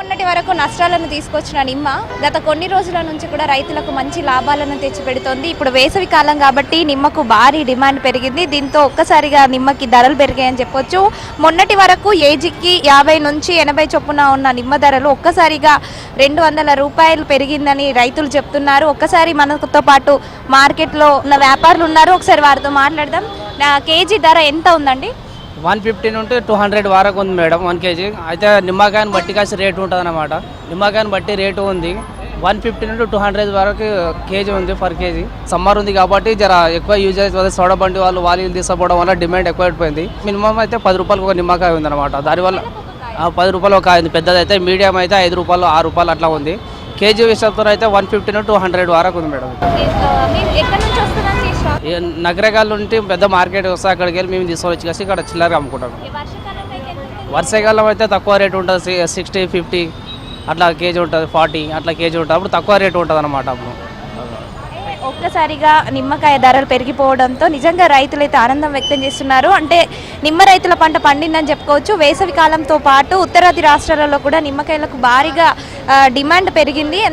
మొన్నటి వరకు నష్టాలను తీసుకొచ్చిన నిమ్మ గత కొన్ని రోజుల నుంచి కూడా రైతులకు మంచి లాభాలను తెచ్చిపెడుతోంది. ఇప్పుడు వేసవి కాలం కాబట్టి నిమ్మకు భారీ డిమాండ్ పెరిగింది. దీంతో ఒక్కసారిగా నిమ్మకి ధరలు పెరిగాయని చెప్పొచ్చు. మొన్నటి వరకు ఏజీకి 50 నుంచి 80 చొప్పున ఉన్న నిమ్మ ధరలు ఒక్కసారిగా 200 రూపాయలు పెరిగిందని రైతులు చెప్తున్నారు. ఒక్కసారి మనతో పాటు మార్కెట్లో ఉన్న వ్యాపారులు ఉన్నారు, ఒకసారి వారితో మాట్లాడదాం. కేజీ ధర ఎంత ఉందండి? 150 నుండి 200 వరకు ఉంది మేడం 1 కేజీ. అయితే నిమ్మకాయని బట్టి కాసి రేటు ఉంటుంది అన్నమాట. నిమ్మకాయని బట్టి రేటు ఉంది. 150 నుండి 200 వరకు కేజీ ఉంది పర్ కేజీ. సమ్మర్ ఉంది కాబట్టి జర ఎక్కువ యూజ్ అవుతుంది. సోడా బండి వాళ్ళు తీసుకుపోవడం వల్ల డిమాండ్ ఎక్కువ అయిపోయింది. మినిమం అయితే 10 రూపాయలకు ఒక నిమ్మకాయ ఉంది అనమాట. దానివల్ల 10 రూపాయలు ఒక ఉంది. పెద్దది అయితే మీడియం అయితే 5 రూపాయలు 6 రూపాయలు అట్లా ఉంది. కేజీ విషయంతో అయితే 150 నుండి 200 వరకు ఉంది మేడం. నగరకాల నుండి పెద్ద మార్కెట్ వస్తే అక్కడికి వెళ్ళి మేము తీసుకొని వచ్చి ఇక్కడ చిల్లరగా అమ్ముకుంటాం. వర్షాకాలం అయితే తక్కువ రేటు ఉంటుంది. 60, 50 అట్లా కేజీ ఉంటుంది. 40 అట్లా కేజీ ఉంటుంది. అప్పుడు తక్కువ రేటు ఉంటుంది అన్నమాట. అప్పుడు ఒక్కసారిగా నిమ్మకాయ ధరలు పెరిగిపోవడంతో నిజంగా రైతులు అయితే ఆనందం వ్యక్తం చేస్తున్నారు. అంటే నిమ్మ రైతుల పంట పండిందని చెప్పుకోవచ్చు. వేసవి కాలంతో పాటు ఉత్తరాది రాష్ట్రాలలో కూడా నిమ్మకాయలకు భారీగా డిమాండ్ పెరిగింది.